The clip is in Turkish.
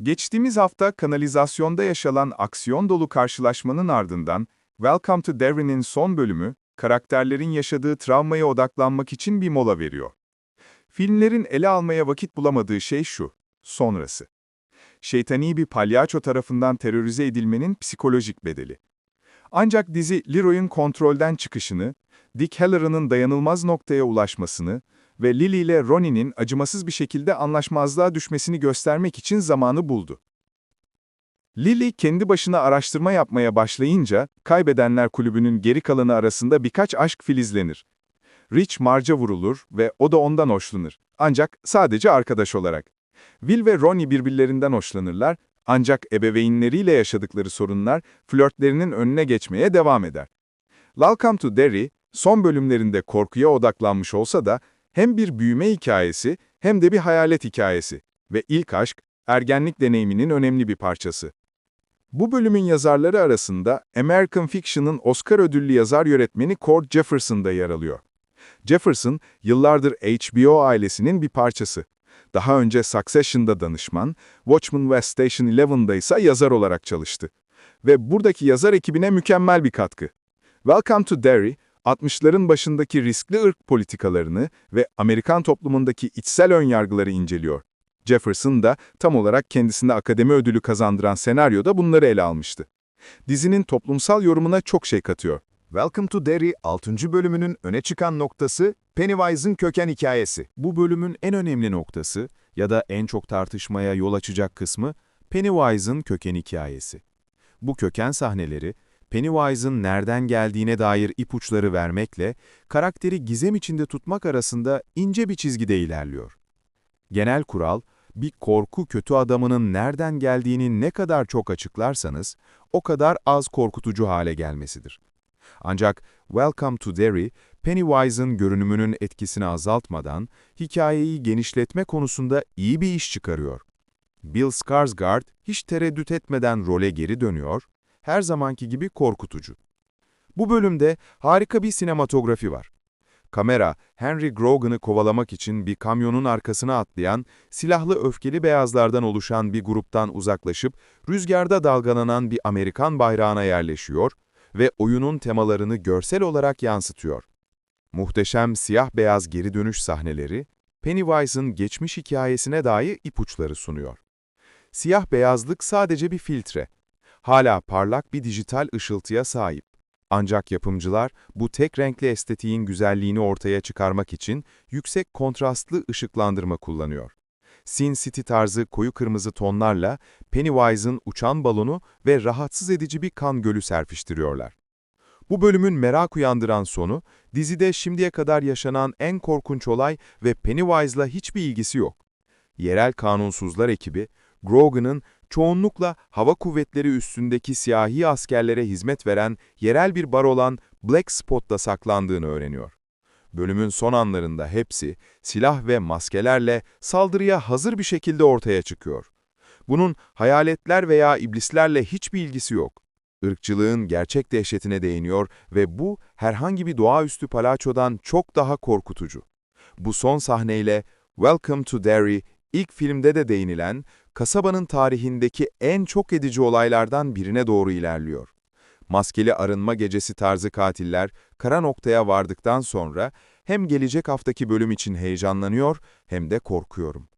Geçtiğimiz hafta kanalizasyonda yaşanan aksiyon dolu karşılaşmanın ardından Welcome to Derry'nin son bölümü, karakterlerin yaşadığı travmaya odaklanmak için bir mola veriyor. Filmlerin ele almaya vakit bulamadığı şey şu, sonrası. Şeytani bir palyaço tarafından terörize edilmenin psikolojik bedeli. Ancak dizi Leroy'un kontrolden çıkışını, Dick Halloran'ın dayanılmaz noktaya ulaşmasını ve Lily ile Ronnie'nin acımasız bir şekilde anlaşmazlığa düşmesini göstermek için zamanı buldu. Lily kendi başına araştırma yapmaya başlayınca, Kaybedenler Kulübü'nün geri kalanı arasında birkaç aşk filizlenir. Rich Marge'a vurulur ve o da ondan hoşlanır. Ancak sadece arkadaş olarak. Will ve Ronnie birbirlerinden hoşlanırlar, ancak ebeveynleriyle yaşadıkları sorunlar flörtlerinin önüne geçmeye devam eder. Welcome to Derry, son bölümlerinde korkuya odaklanmış olsa da hem bir büyüme hikayesi hem de bir hayalet hikayesi ve ilk aşk, ergenlik deneyiminin önemli bir parçası. Bu bölümün yazarları arasında American Fiction'ın Oscar ödüllü yazar-yönetmeni Cord Jefferson da yer alıyor. Jefferson, yıllardır HBO ailesinin bir parçası. Daha önce Succession'da danışman, Watchmen ve Station Eleven'da ise yazar olarak çalıştı. Ve buradaki yazar ekibine mükemmel bir katkı. Welcome to Derry, 60'ların başındaki riskli ırk politikalarını ve Amerikan toplumundaki içsel önyargıları inceliyor. Jefferson da tam olarak kendisine akademi ödülü kazandıran senaryoda bunları ele almıştı. Dizinin toplumsal yorumuna çok şey katıyor. Welcome to Derry 6. bölümünün öne çıkan noktası Pennywise'ın köken hikayesi. Bu bölümün en önemli noktası ya da en çok tartışmaya yol açacak kısmı Pennywise'ın köken hikayesi. Bu köken sahneleri, Pennywise'ın nereden geldiğine dair ipuçları vermekle karakteri gizem içinde tutmak arasında ince bir çizgide ilerliyor. Genel kural, bir korku kötü adamının nereden geldiğini ne kadar çok açıklarsanız, o kadar az korkutucu hale gelmesidir. Ancak Welcome to Derry, Pennywise'ın görünümünün etkisini azaltmadan, hikayeyi genişletme konusunda iyi bir iş çıkarıyor. Bill Skarsgård hiç tereddüt etmeden role geri dönüyor, her zamanki gibi korkutucu. Bu bölümde harika bir sinematografi var. Kamera, Henry Grogan'ı kovalamak için bir kamyonun arkasına atlayan, silahlı öfkeli beyazlardan oluşan bir gruptan uzaklaşıp, rüzgarda dalgalanan bir Amerikan bayrağına yerleşiyor ve oyunun temalarını görsel olarak yansıtıyor. Muhteşem siyah-beyaz geri dönüş sahneleri, Pennywise'ın geçmiş hikayesine dair ipuçları sunuyor. Siyah-beyazlık sadece bir filtre. Hala parlak bir dijital ışıltıya sahip. Ancak yapımcılar bu tek renkli estetiğin güzelliğini ortaya çıkarmak için yüksek kontrastlı ışıklandırma kullanıyor. Sin City tarzı koyu kırmızı tonlarla Pennywise'ın uçan balonu ve rahatsız edici bir kan gölü serpiştiriyorlar. Bu bölümün merak uyandıran sonu, dizide şimdiye kadar yaşanan en korkunç olay ve Pennywise'la hiçbir ilgisi yok. Yerel kanunsuzlar ekibi, Grogan'ın çoğunlukla hava kuvvetleri üstündeki siyahi askerlere hizmet veren yerel bir bar olan Black Spot'ta saklandığını öğreniyor. Bölümün son anlarında hepsi silah ve maskelerle saldırıya hazır bir şekilde ortaya çıkıyor. Bunun hayaletler veya iblislerle hiçbir ilgisi yok. Irkçılığın gerçek dehşetine değiniyor ve bu herhangi bir doğaüstü palyaçodan çok daha korkutucu. Bu son sahneyle Welcome to Derry, ilk filmde de değinilen, kasabanın tarihindeki en çok edici olaylardan birine doğru ilerliyor. Maskeli arınma gecesi tarzı katiller kara noktaya vardıktan sonra hem gelecek haftaki bölüm için heyecanlanıyor hem de korkuyorum.